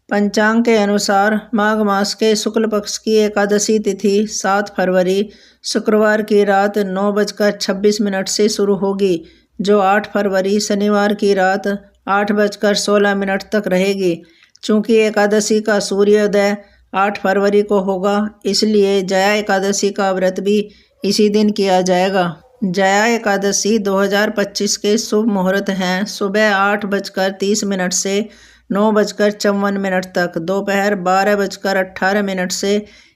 पंचांग के अनुसार माघ मास के शुक्ल पक्ष की एकादशी तिथि 7 फरवरी शुक्रवार की रात 9:26 से शुरू होगी, जो 8 फरवरी शनिवार की रात 8:16 तक रहेगी। चूंकि एकादशी का सूर्योदय 8 फरवरी को होगा, इसलिए जया एकादशी का व्रत भी इसी दिन किया जाएगा। जया एकादशी 2025 के शुभ मुहूर्त हैं सुबह 8:30 से 9:54 तक, दोपहर 12:18 से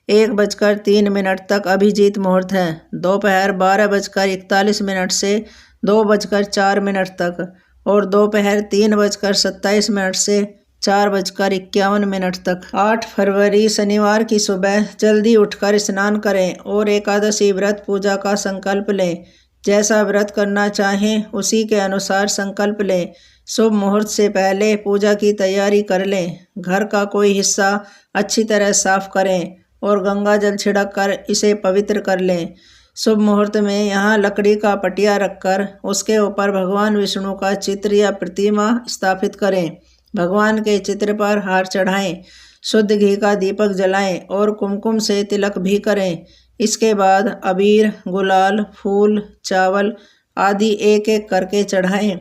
1:03 तक अभिजीत मुहूर्त है, दोपहर 12:41 से 2:04 तक और दोपहर 3:27 से 4:51 तक। 8 फरवरी शनिवार की सुबह जल्दी उठकर स्नान करें और एकादशी व्रत पूजा का संकल्प लें। जैसा व्रत करना चाहें उसी के अनुसार संकल्प लें। शुभ मुहूर्त से पहले पूजा की तैयारी कर लें। घर का कोई हिस्सा अच्छी तरह साफ करें और गंगा जल छिड़क कर इसे पवित्र कर लें। शुभ मुहूर्त में यहाँ लकड़ी का पटिया रखकर उसके ऊपर भगवान विष्णु का चित्र या प्रतिमा स्थापित करें। भगवान के चित्र पर हार चढ़ाएं, शुद्ध घी का दीपक जलाएं और कुमकुम से तिलक भी करें। इसके बाद अबीर, गुलाल, फूल, चावल आदि एक एक करके चढ़ाएं।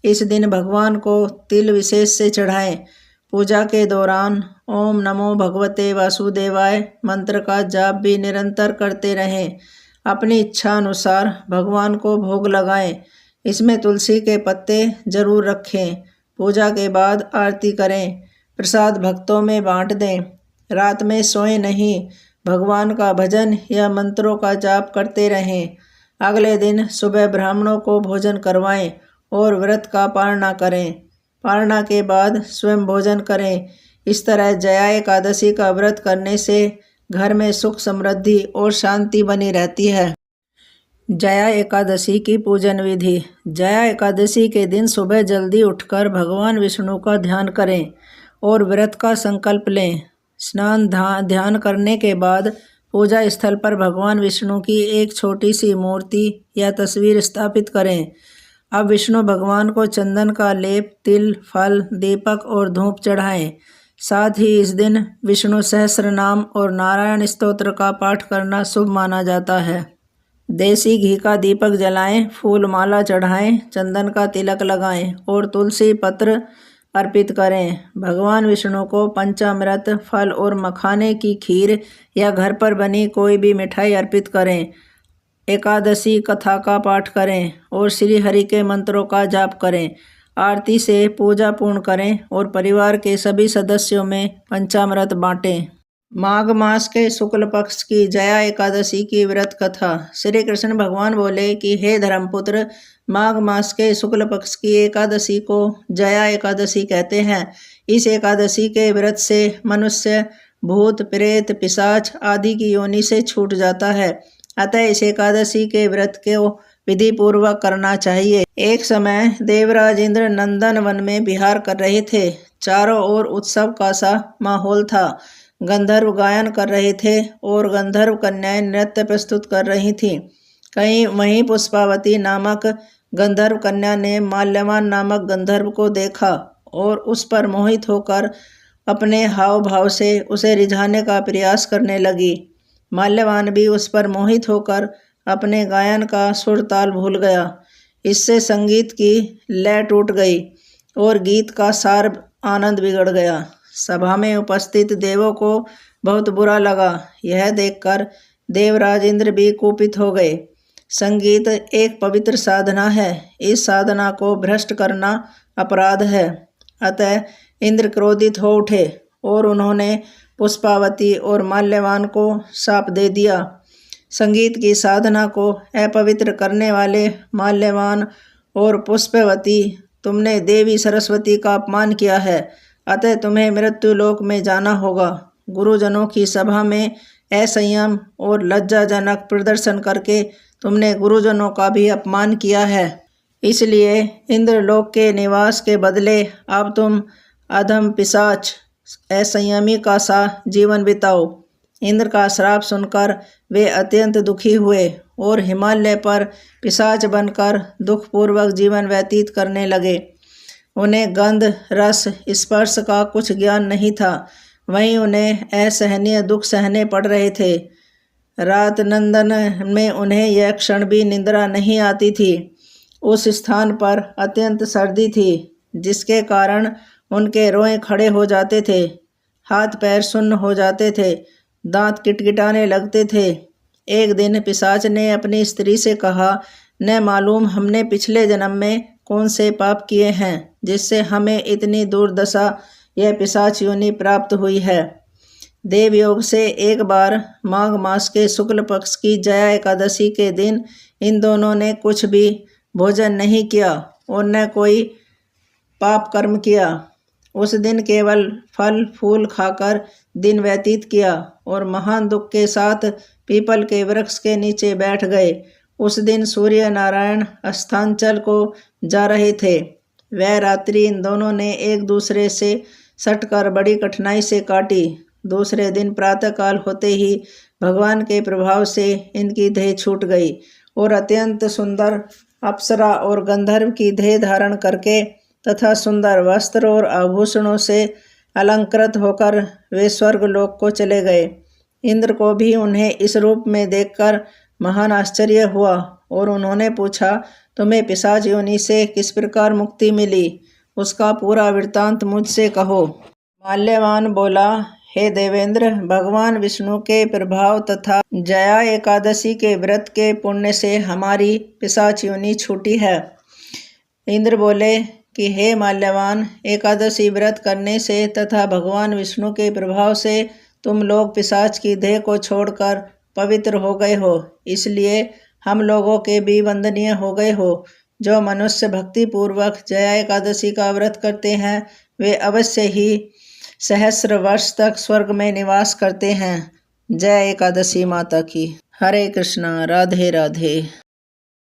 इस दिन भगवान को तिल विशेष से चढ़ाएं। पूजा के दौरान ओम नमो भगवते वासुदेवाय मंत्र का जाप भी निरंतर करते रहें। अपनी इच्छा अनुसार भगवान को भोग लगाएं। इसमें तुलसी के पत्ते जरूर रखें। पूजा के बाद आरती करें। प्रसाद भक्तों में बांट दें। रात में सोएं नहीं, भगवान का भजन या मंत्रों का जाप करते रहें। अगले दिन सुबह ब्राह्मणों को भोजन करवाएं और व्रत का पारणा करें। पारणा के बाद स्वयं भोजन करें। इस तरह जया एकादशी का व्रत करने से घर में सुख समृद्धि और शांति बनी रहती है। जया एकादशी की पूजन विधि। जया एकादशी के दिन सुबह जल्दी उठकर भगवान विष्णु का ध्यान करें और व्रत का संकल्प लें। स्नान ध्यान करने के बाद पूजा स्थल पर भगवान विष्णु की एक छोटी सी मूर्ति या तस्वीर स्थापित करें। अब विष्णु भगवान को चंदन का लेप, तिल, फल, दीपक और धूप चढ़ाएं। साथ ही इस दिन विष्णु सहस्त्र नाम और नारायण स्तोत्र का पाठ करना शुभ माना जाता है। देसी घी का दीपक जलाएं, फूल माला चढ़ाएं, चंदन का तिलक लगाएं और तुलसी पत्र अर्पित करें। भगवान विष्णु को पंचामृत, फल और मखाने की खीर या घर पर बनी कोई भी मिठाई अर्पित करें। एकादशी कथा का पाठ करें और श्री हरि के मंत्रों का जाप करें। आरती से पूजा पूर्ण करें और परिवार के सभी सदस्यों में पंचामृत बांटें। माघ मास के शुक्ल पक्ष की जया एकादशी की व्रत कथा। श्री कृष्ण भगवान बोले कि हे धर्मपुत्र, माघ मास के शुक्ल पक्ष की एकादशी को जया एकादशी कहते हैं। इस एकादशी के व्रत से मनुष्य भूत, प्रेत, पिशाच आदि की योनि से छूट जाता है। अतः इस एकादशी के व्रत को विधि पूर्वक करना चाहिए। एक समय देवराज इंद्र नंदन वन में विहार कर रहे थे। चारों ओर उत्सव का सा माहौल था। गंधर्व गायन कर रहे थे और गंधर्व कन्याएं नृत्य प्रस्तुत कर रही थीं। वहीं पुष्पावती नामक गंधर्व कन्या ने माल्यवान नामक गंधर्व को देखा और उस पर मोहित होकर अपने हाव भाव से उसे रिझाने का प्रयास करने लगी। माल्यवान भी उस पर मोहित होकर अपने गायन का सुर ताल भूल गया। इससे संगीत की लय टूट गई और गीत का सार आनंद बिगड़ गया। सभा में उपस्थित देवों को बहुत बुरा लगा। यह देखकर देवराज इंद्र भी कुपित हो गए। संगीत एक पवित्र साधना है। इस साधना को भ्रष्ट करना अपराध है। अतः इंद्र क्रोधित हो उठे और उन्होंने पुष्पावती और माल्यवान को शाप दे दिया। संगीत की साधना को अपवित्र करने वाले माल्यवान और पुष्पवती, तुमने देवी सरस्वती का अपमान किया है, अतः तुम्हें मृत्यु लोक में जाना होगा। गुरुजनों की सभा में असंयम और लज्जाजनक प्रदर्शन करके तुमने गुरुजनों का भी अपमान किया है। इसलिए इंद्रलोक के निवास के बदले अब तुम अधम पिशाच असंयमी का सा जीवन बिताओ। इंद्र का श्राप सुनकर वे अत्यंत दुखी हुए और हिमालय पर पिशाच बनकर दुखपूर्वक जीवन व्यतीत करने लगे। उन्हें गंध रस स्पर्श का कुछ ज्ञान नहीं था। वहीं उन्हें असहनीय दुख सहने पड़ रहे थे। रात नंदन में उन्हें यह क्षण भी निद्रा नहीं आती थी। उस स्थान पर अत्यंत सर्दी थी, जिसके कारण उनके रोए खड़े हो जाते थे, हाथ पैर सुन्न हो जाते थे, दांत किटकिटाने लगते थे। एक दिन पिशाच ने अपनी स्त्री से कहा, न मालूम हमने पिछले जन्म में कौन से पाप किए हैं जिससे हमें इतनी दुर्दशा यह पिशाच योनि प्राप्त हुई है। देवयोग से एक बार माघ मास के शुक्ल पक्ष की जया एकादशी के दिन इन दोनों ने कुछ भी भोजन नहीं किया और न कोई पाप कर्म किया। उस दिन केवल फल फूल खाकर दिन व्यतीत किया और महान दुख के साथ पीपल के वृक्ष के नीचे बैठ गए। उस दिन सूर्य नारायण अस्तांचल को जा रहे थे। वह रात्रि इन दोनों ने एक दूसरे से सटकर बड़ी कठिनाई से काटी। दूसरे दिन प्रातःकाल होते ही भगवान के प्रभाव से इनकी देह छूट गई और अत्यंत सुंदर अप्सरा और गंधर्व की देह धारण करके तथा सुंदर वस्त्र और आभूषणों से अलंकृत होकर वे स्वर्ग लोक को चले गए। इंद्र को भी उन्हें इस रूप में देखकर महान आश्चर्य हुआ और उन्होंने पूछा, तुम्हें पिशाच योनि से किस प्रकार मुक्ति मिली? उसका पूरा वृत्तांत मुझसे कहो। माल्यवान बोला, हे देवेंद्र, भगवान विष्णु के प्रभाव तथा जया एकादशी के व्रत के पुण्य से हमारी पिशाच योनि छूटी है। इंद्र बोले कि हे माल्यवान, एकादशी व्रत करने से तथा भगवान विष्णु के प्रभाव से तुम लोग पिशाच की देह को छोड़कर पवित्र हो गए हो, इसलिए हम लोगों के भी वंदनीय हो गए हो। जो मनुष्य भक्ति पूर्वक जया एकादशी का व्रत करते हैं वे अवश्य ही सहस्र वर्ष तक स्वर्ग में निवास करते हैं। जय एकादशी माता की। हरे कृष्णा, राधे राधे।